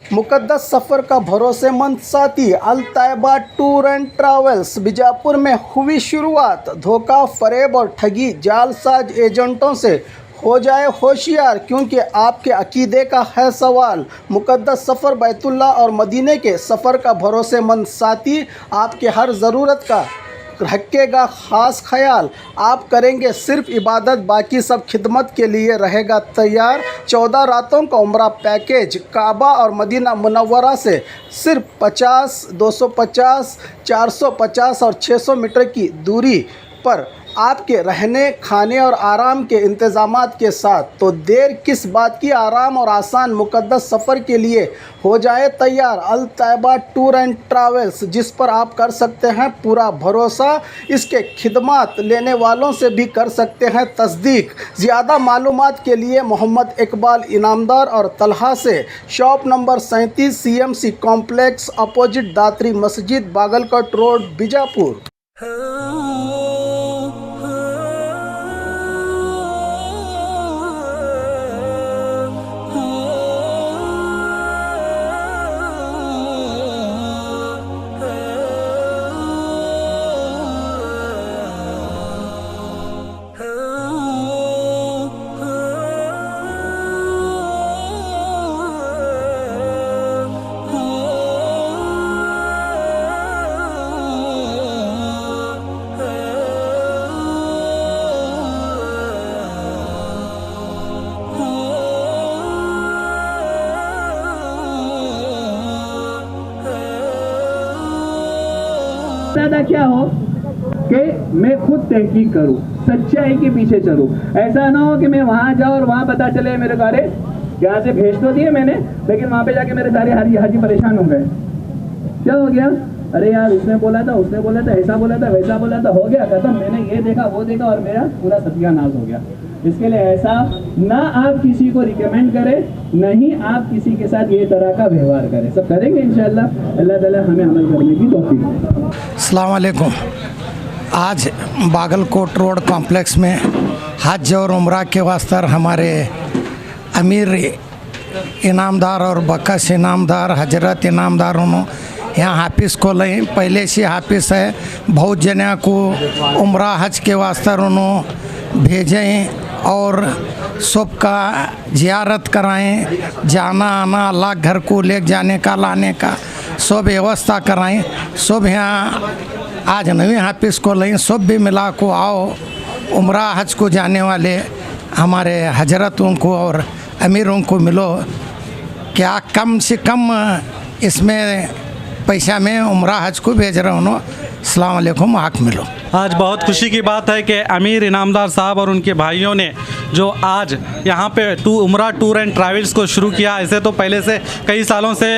मुकद्दस सफ़र का भरोसेमंद साथी Al Tayyaba tour and travels Bijapur में हुई शुरुआत। धोखा, फरेब और ठगी जालसाज एजेंटों से हो जाए होशियार, क्योंकि आपके अकीदे का है सवाल। मुकद्दस सफ़र बैतुल्लाह और मदीने के सफ़र का भरोसेमंद साथी आपके हर ज़रूरत का रखेगा ख़ास ख्याल। आप करेंगे सिर्फ इबादत, बाकी सब खिदमत के लिए रहेगा तैयार। 14 रातों का उम्रा पैकेज काबा और मदीना मुनव्वरा से सिर्फ 50, 250, 450 और 600 मीटर की दूरी पर आपके रहने, खाने और आराम के इंतज़ामात के साथ। तो देर किस बात की, आराम और आसान मुकद्दस सफ़र के लिए हो जाए तैयार। अल तैयबा टूर एंड ट्रैवल्स, जिस पर आप कर सकते हैं पूरा भरोसा। इसके खिदमात लेने वालों से भी कर सकते हैं तस्दीक। ज़्यादा मालूमात के लिए मोहम्मद इकबाल इनामदार और तलहा से shop number 37 CMC complex opposite Datri मस्जिद, बागलकोट रोड, बीजापुर। ज्यादा क्या हो कि मैं खुद तहकीक करूं, सच्चाई के पीछे चलूं। ऐसा ना हो कि मैं वहां जाऊं और वहां पता चले मेरे सारे यहाँ से भेज तो दिए मैंने, लेकिन वहां पे जाके मेरे सारे हाजी परेशान हो गए। क्या हो गया? अरे यार, उसने बोला था, उसने बोला था, ऐसा बोला था, वैसा बोला था, हो गया खत्म। मैंने ये देखा, वो देखा और मेरा पूरा सत्यानाश हो गया। इसके लिए ऐसा ना आप किसी को रिकमेंड करें, नहीं आप किसी के साथ ये तरह का व्यवहार करें। सब करेंगे इंशाल्लाह। अल्लाह ताला हमें अमल करने की तौफीक दे। अस्सलाम वालेकुम। आज बागलकोट रोड कॉम्प्लेक्स में हज और उम्रा के वास्ते हमारे अमीर इनामदार और बकस इनामदार, हजरत इनामदार उन्होंने यहाँ हाफिज़ को लें। पहले से हाफिज़ है, बहुत जना को उम्रा हज के वास्ते उन्होंने भेजें और सबका ज़ियारत कराएं। जाना आना, अल्लाह घर को ले जाने का, लाने का सब व्यवस्था कराएं। सब यहाँ आज नवी हाफिज़ को लें, सब भी मिला को आओ। उम्रा हज को जाने वाले हमारे हजरतों को और अमीरों को मिलो। क्या कम से कम इसमें पैसा में उम्रा हज को भेज रहा हूँ। अस्सलाम वालेकुम, आके मिलो। आज बहुत खुशी की बात है कि अमीर इनामदार साहब और उनके भाइयों ने जो आज यहाँ पे उम्रा टूर एंड ट्रैवल्स को शुरू किया। ऐसे तो पहले से कई सालों से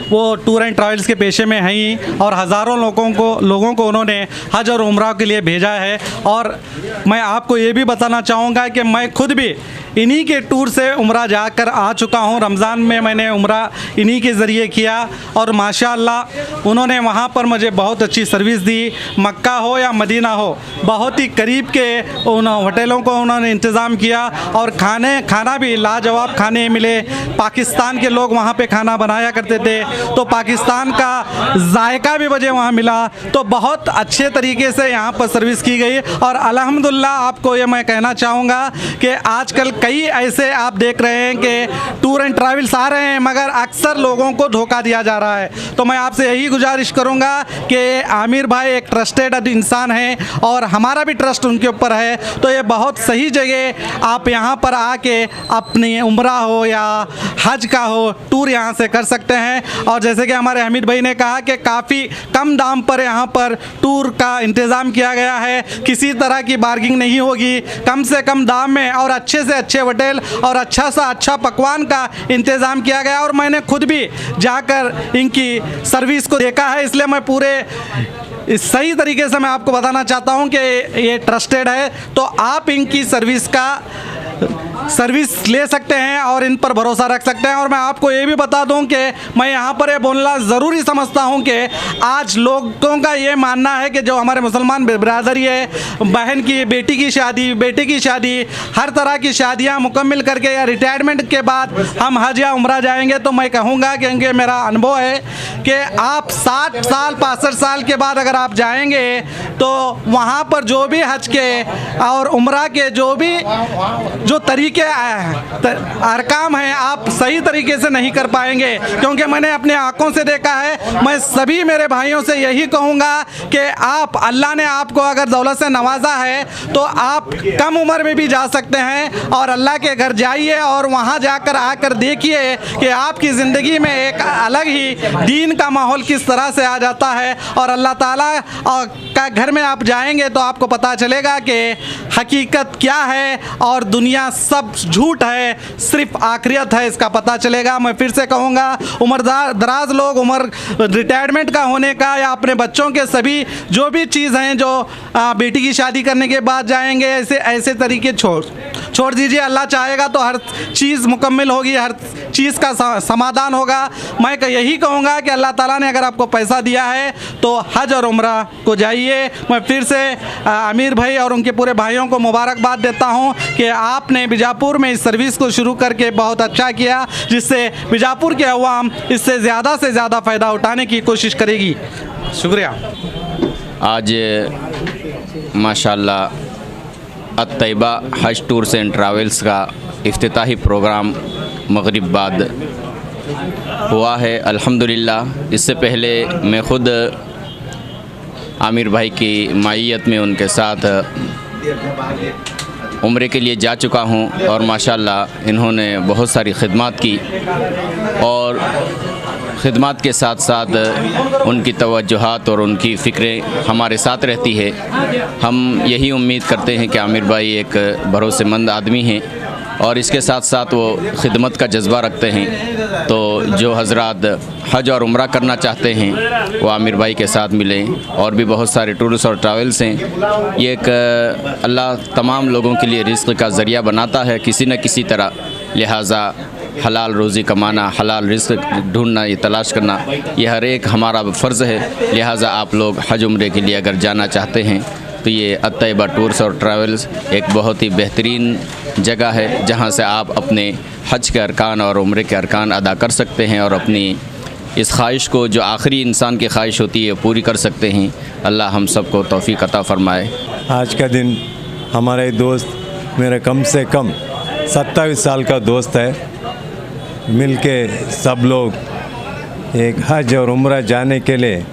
वो टूर एंड ट्रैवल्स के पेशे में हैं ही, और हज़ारों लोगों को उन्होंने हज और उम्रा के लिए भेजा है। और मैं आपको ये भी बताना चाहूँगा कि मैं खुद भी इन्हीं के टूर से उम्रा जाकर आ चुका हूँ। रमज़ान में मैंने उम्रा इन्हीं के ज़रिए किया और माशाअल्लाह उन्होंने वहाँ पर मुझे बहुत अच्छी सर्विस दी। मक्का हो या मदीना हो, बहुत ही करीब के उन होटलों को उन्होंने इंतज़ाम किया और खाना भी लाजवाब खाने मिले। पाकिस्तान के लोग वहाँ पे खाना बनाया करते थे, तो पाकिस्तान का जायका भी मुझे वहाँ मिला। तो बहुत अच्छे तरीके से यहाँ पर सर्विस की गई और अल्हम्दुलिल्लाह आपको ये मैं कहना चाहूँगा कि आजकल कई ऐसे आप देख रहे हैं कि टूर एंड ट्रैवल्स आ रहे हैं, मगर अक्सर लोगों को धोखा दिया जा रहा है। तो मैं आपसे यही गुजारिश करूँगा कि आमिर भाई एक ट्रस्टेड इंसान है और हमारा भी ट्रस्ट उनके ऊपर है। तो ये बहुत सही जगह आप यहाँ पर आके अपनी उम्रा हो या हज का हो टूर यहाँ से कर सकते हैं। और जैसे कि हमारे हमीद भाई ने कहा कि काफ़ी कम दाम पर यहाँ पर टूर का इंतज़ाम किया गया है। किसी तरह की बार्गिंग नहीं होगी, कम से कम दाम में और अच्छे से अच्छे होटल और अच्छा सा अच्छा पकवान का इंतज़ाम किया गया। और मैंने खुद भी जाकर इनकी सर्विस को देखा है, इसलिए मैं पूरे इस सही तरीके से मैं आपको बताना चाहता हूं कि ये ट्रस्टेड है। तो आप इनकी सर्विस का सर्विस ले सकते हैं और इन पर भरोसा रख सकते हैं। और मैं आपको ये भी बता दूं कि मैं यहाँ पर ये बोलना ज़रूरी समझता हूँ कि आज लोगों का ये मानना है कि जो हमारे मुसलमान बिरादरी है, बहन की बेटी की शादी, बेटे की शादी, हर तरह की शादियाँ मुकम्मल करके या रिटायरमेंट के बाद हम हज या उम्रा जाएंगे, तो मैं कहूँगा क्योंकि मेरा अनुभव है कि आप 60 साल 65 साल के बाद अगर आप जाएंगे तो वहाँ पर जो भी हज के और उम्रा के जो तरीके अरकाम हैं आप सही तरीके से नहीं कर पाएंगे। क्योंकि मैंने अपने आंखों से देखा है। मैं सभी मेरे भाइयों से यही कहूँगा कि आप, अल्लाह ने आपको अगर दौलत से नवाजा है तो आप कम उम्र में भी जा सकते हैं और अल्लाह के घर जाइए और वहाँ जाकर आकर देखिए कि आपकी ज़िंदगी में एक अलग ही दीन का माहौल किस तरह से आ जाता है। और अल्लाह ताला का घर में आप जाएंगे तो आपको पता चलेगा कि हकीकत क्या है और दुनिया सब झूठ है, सिर्फ आखिरत है, इसका पता चलेगा। मैं फिर से कहूँगा, उम्र दराज लोग उम्र रिटायरमेंट का होने का या अपने बच्चों के सभी जो भी चीज़ हैं जो बेटी की शादी करने के बाद जाएंगे, ऐसे तरीके छोड़ दीजिए। अल्लाह चाहेगा तो हर चीज़ मुकम्मल होगी, हर चीज़ का समाधान होगा। मैं यही कहूँगा कि अल्लाह ताला ने अगर आपको पैसा दिया है तो हज और उम्रा को जाइए। मैं फिर से आमिर भाई और उनके पूरे भाइयों को मुबारकबाद देता हूँ कि आपने बीजापुर में इस सर्विस को शुरू करके बहुत अच्छा किया, जिससे बीजापुर के अवाम इससे से ज़्यादा फ़ायदा उठाने की कोशिश करेगी। शुक्रिया। आज माशाल्लाह अत-तैयबा हज टूर्स एंड ट्रैवल्स का इफ्तिताही प्रोग्राम मगरिब बाद हुआ है अल्हम्दुलिल्लाह। इससे पहले मैं ख़ुद आमिर भाई की माइयत में उनके साथ उम्रे के लिए जा चुका हूं और माशाल्लाह इन्होंने बहुत सारी खिदमत की और ख़िदमत के साथ साथ उनकी तवज्जुहात और उनकी फ़िक्रें हमारे साथ रहती है। हम यही उम्मीद करते हैं कि आमिर भाई एक भरोसेमंद आदमी हैं और इसके साथ साथ वो ख़िदमत का जज्बा रखते हैं। तो जो हज़रात हज और उम्रा करना चाहते हैं वो आमिर भाई के साथ मिलें। और भी बहुत सारे टूर्स और ट्रैवल्स हैं। ये एक अल्लाह तमाम लोगों के लिए रिज़्क़ का ज़रिया बनाता है किसी न किसी तरह, लिहाजा हलाल रोज़ी कमाना, हलाल रिज़्क़ ढूंढना, ये तलाश करना, ये हर एक हमारा फ़र्ज़ है। लिहाजा आप लोग हज उम्रे के लिए अगर जाना चाहते हैं तो ये अत-तैयबा टूर्स और ट्रैवल्स एक बहुत ही बेहतरीन जगह है जहाँ से आप अपने हज के अरकान और उम्रे के अरकान अदा कर सकते हैं और अपनी इस ख्वाहिश को जो आखिरी इंसान की ख्वाहिश होती है पूरी कर सकते हैं। अल्लाह हम सबको तौफीक अता फ़रमाए। आज का दिन हमारे दोस्त, मेरे कम से कम 27 साल का दोस्त है, मिलके सब लोग एक हज और उम्रा जाने के लिए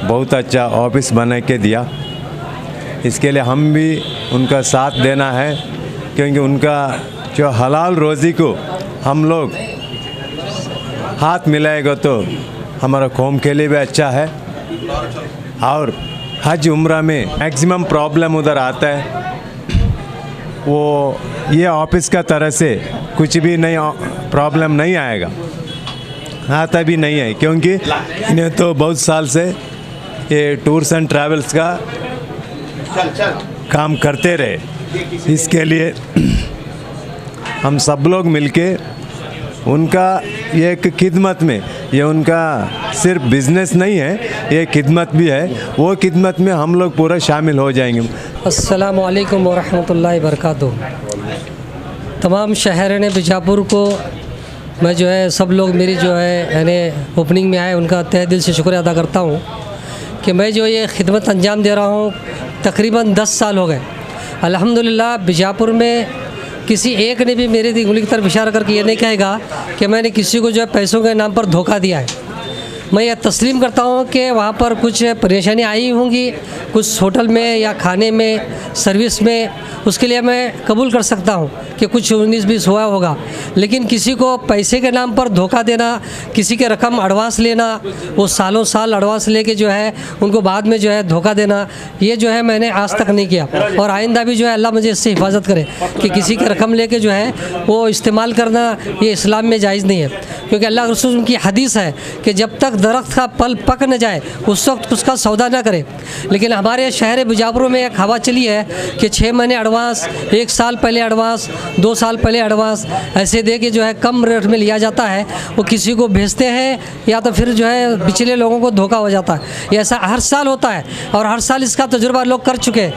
बहुत अच्छा ऑफिस बना के दिया। इसके लिए हम भी उनका साथ देना है क्योंकि उनका जो हलाल रोज़ी को हम लोग हाथ मिलाएगा तो हमारा कौम के लिए भी अच्छा है। और हज उम्रा में मैक्सिमम प्रॉब्लम उधर आता है, वो ये ऑफिस का तरह से कुछ भी नहीं प्रॉब्लम नहीं आएगा, आता भी नहीं है क्योंकि इन्हें तो बहुत साल से ये टूर्स एंड ट्रैवल्स का काम करते रहे। इसके लिए हम सब लोग मिलके उनका ये एक खिदमत में, ये उनका सिर्फ बिज़नेस नहीं है, ये खिदमत भी है, वो खिदमत में हम लोग पूरा शामिल हो जाएंगे। अस्सलामु अलैकुम वरहमतुल्लाहि वबरकातुहू। तमाम शहर बीजापुर को मैं जो है सब लोग मेरी जो है यानी ओपनिंग में आए उनका तहे दिल से शुक्रिया अदा करता हूँ कि मैं जो ये खिदमत अंजाम दे रहा हूँ तकरीबन 10 साल हो गए। अल्हम्दुलिल्लाह बीजापुर में किसी एक ने भी मेरी उंगली की तरफ इशारा करके ये नहीं कहेगा कि मैंने किसी को जो है पैसों के नाम पर धोखा दिया है। मैं ये तस्लीम करता हूँ कि वहाँ पर कुछ परेशानी आई होंगी, कुछ होटल में या खाने में, सर्विस में, उसके लिए मैं कबूल कर सकता हूँ कि कुछ 19-20 हुआ होगा। लेकिन किसी को पैसे के नाम पर धोखा देना, किसी के रकम एडवांस लेना, वो सालों साल एडवांस लेके जो है उनको बाद में जो है धोखा देना, ये जो है मैंने आज तक नहीं किया। और आइंदा भी जो है अल्लाह मुझे इससे हिफाजत करे कि किसी की रकम लेके जो है वो इस्तेमाल करना ये इस्लाम में जायज़ नहीं है। क्योंकि अल्लाह रसूल की हदीस है कि जब तक तक दरख्त का पल पक न जाए उस वक्त उसका सौदा न करे। लेकिन हमारे शहर बीजापुर में एक हवा चली है कि 6 महीने एडवांस, 1 साल पहले एडवांस, 2 साल पहले एडवांस ऐसे दे के जो है कम रेट में लिया जाता है। वो किसी को भेजते हैं या तो फिर जो है पिछले लोगों को धोखा हो जाता है। ये ऐसा हर साल होता है और हर साल इसका तजुर्बा लोग कर चुके हैं,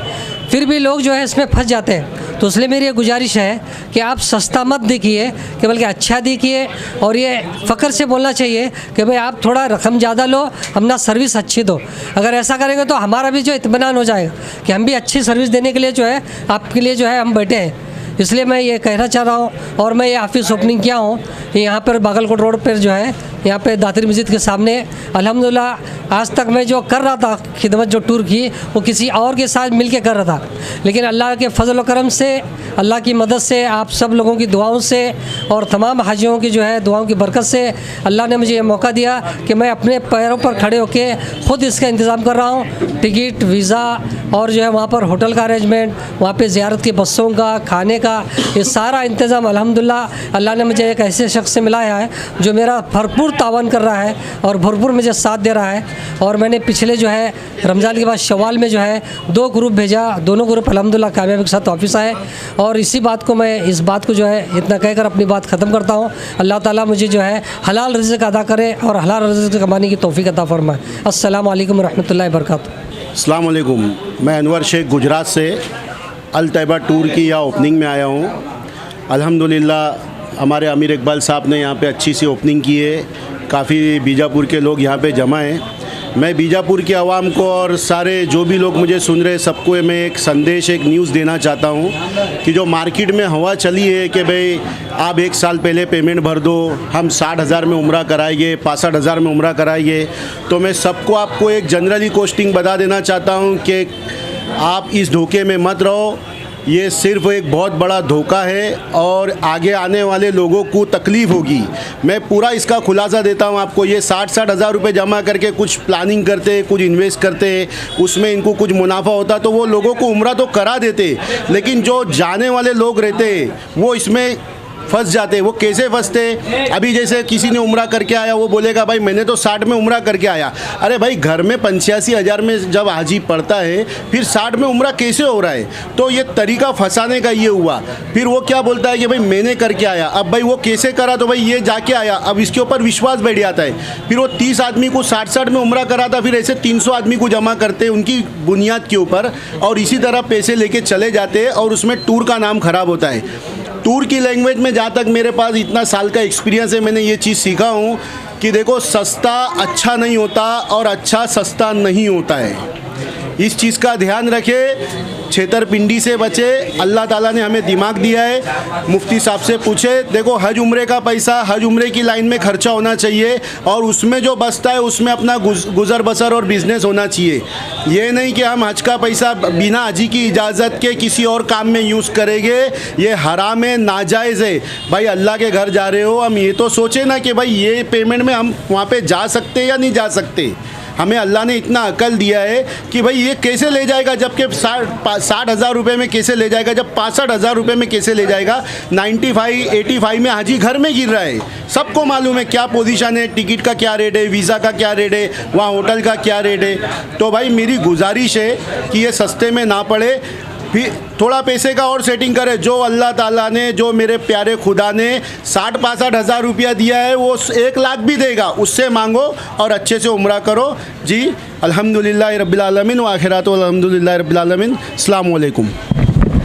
फिर भी लोग जो है इसमें फंस जाते हैं। तो इसलिए मेरी ये गुजारिश है कि आप सस्ता मत देखिए कि बल्कि अच्छा देखिए, और ये फ़ख्र से बोलना चाहिए कि भाई आप थोड़ा रकम ज़्यादा लो, अपना सर्विस अच्छी दो। अगर ऐसा करेंगे तो हमारा भी जो इत्मीनान हो जाएगा कि हम भी अच्छी सर्विस देने के लिए जो है आपके लिए जो है हम बैठे हैं। इसलिए मैं ये कहना चाह रहा हूँ, और मैं ये ऑफिस ओपनिंग किया हूँ यहाँ पर बागलकोट रोड पर जो है, यहाँ पे दातिर मस्जिद के सामने। अल्हम्दुलिल्लाह आज तक मैं जो कर रहा था खिदमत जो टूर की, वो किसी और के साथ मिल के कर रहा था, लेकिन अल्लाह के फजल व करम से, अल्लाह की मदद से, आप सब लोगों की दुआओं से और तमाम हाजियों की जो है दुआओं की बरकत से अल्लाह ने मुझे ये मौका दिया कि मैं अपने पैरों पर खड़े होकर ख़ुद इसका इंतज़ाम कर रहा हूँ। टिकट, वीज़ा और जो है वहाँ पर होटल का अरेंजमेंट, वहाँ पे ज़ियारत की बसों का, खाने का, ये सारा इंतज़ाम अल्हम्दुलिल्लाह अल्लाह ने मुझे एक ऐसे शख्स से मिलाया है जो मेरा भरपूर तावन कर रहा है और भरपूर मुझे साथ दे रहा है। और मैंने पिछले जो है रमज़ान के बाद शवाल में जो है 2 ग्रुप भेजा, दोनों ग्रुप अल्हम्दुलिल्लाह कामयाबी के साथ वापस आए। और इसी बात को मैं इस बात को जो है इतना कहकर अपनी बात ख़त्म करता हूँ। अल्लाह ताला मुझे जो है हलाल रिज़्क़ अदा करे और हलाल रिज़्क़ कमाने की तौफ़ीक़ अता फ़रमाए। अस्सलामु अलैकुम रहमतुल्लाहि व बरकातुहू। अस्सलाम वालेकुम। मैं अनवर शेख गुजरात से अल तैयबा टूर की यहाँ ओपनिंग में आया हूँ। अल्हम्दुलिल्लाह हमारे अमीर इकबाल साहब ने यहाँ पे अच्छी सी ओपनिंग की है। काफ़ी बीजापुर के लोग यहाँ पे जमा हैं। मैं बीजापुर की आवाम को और सारे जो भी लोग मुझे सुन रहे सबको मैं एक संदेश, एक न्यूज़ देना चाहता हूँ कि जो मार्केट में हवा चली है कि भाई आप 1 साल पहले पेमेंट भर दो, हम 60,000 में उम्रा कराएंगे, 65,000 में उम्रा कराएंगे। तो मैं सबको आपको एक जनरली कोस्टिंग बता देना चाहता हूँ कि आप इस धोखे में मत रहो। ये सिर्फ एक बहुत बड़ा धोखा है और आगे आने वाले लोगों को तकलीफ़ होगी। मैं पूरा इसका खुलासा देता हूँ आपको। ये 60-60 हज़ार रुपये जमा करके कुछ प्लानिंग करते, कुछ इन्वेस्ट करते, उसमें इनको कुछ मुनाफा होता तो वो लोगों को उम्रा तो करा देते, लेकिन जो जाने वाले लोग रहते वो इसमें फंस जाते। वो कैसे फंसते? अभी जैसे किसी ने उम्रा करके आया, वो बोलेगा भाई मैंने तो 60 में उम्रा करके आया। अरे भाई घर में 85,000 में जब हाजी पड़ता है फिर 60 में उम्रा कैसे हो रहा है? तो ये तरीका फंसाने का ये हुआ। फिर वो क्या बोलता है कि भाई मैंने करके आया। अब भाई वो कैसे करा? तो भाई ये जाके आया। अब इसके ऊपर विश्वास बैठ जाता है। फिर वो 30 आदमी को 60-60 में उम्रा कराता, फिर ऐसे 300 आदमी को जमा करते उनकी बुनियाद के ऊपर, और इसी तरह पैसे लेके चले जाते हैं और उसमें टूर का नाम ख़राब होता है। टूर की लैंग्वेज में जहाँ तक मेरे पास इतना साल का एक्सपीरियंस है, मैंने ये चीज़ सीखा हूँ कि देखो सस्ता अच्छा नहीं होता और अच्छा सस्ता नहीं होता है। इस चीज़ का ध्यान रखें, छेतरपिंडी से बचे। अल्लाह ताला ने हमें दिमाग दिया है। मुफ्ती साहब से पूछे, देखो हज उम्रे का पैसा हज उम्रे की लाइन में खर्चा होना चाहिए और उसमें जो बचता है उसमें अपना गुजर बसर और बिज़नेस होना चाहिए। ये नहीं कि हम हज का पैसा बिना हजी की इजाज़त के किसी और काम में यूज़ करेंगे। ये हराम है, नाजायज़ है। भाई अल्लाह के घर जा रहे हो, हम ये तो सोचें ना कि भाई ये पेमेंट में हम वहाँ पे जा सकते या नहीं जा सकते। हमें अल्लाह ने इतना अकल दिया है कि भाई ये कैसे ले जाएगा, जबकि 60 हज़ार रुपये में कैसे ले जाएगा, जब 65 हज़ार रुपये में कैसे ले जाएगा। 95-85 में हाजी घर में गिर रहा है। सबको मालूम है क्या पोजीशन है, टिकट का क्या रेट है, वीज़ा का क्या रेट है, वहाँ होटल का क्या रेट है। तो भाई मेरी गुजारिश है कि ये सस्ते में ना पड़े, फिर थोड़ा पैसे का और सेटिंग करे। जो अल्लाह ताला ने, जो मेरे प्यारे खुदा ने 60-65 हज़ार रुपया दिया है वो 1 लाख भी देगा, उससे मांगो और अच्छे से उम्रा करो। जी अल्हम्दुलिल्लाह रब्बिल आलमीन व आखिरात अल्हम्दुलिल्लाह रब्बिल आलमीन। अस्सलामु अलैकुम।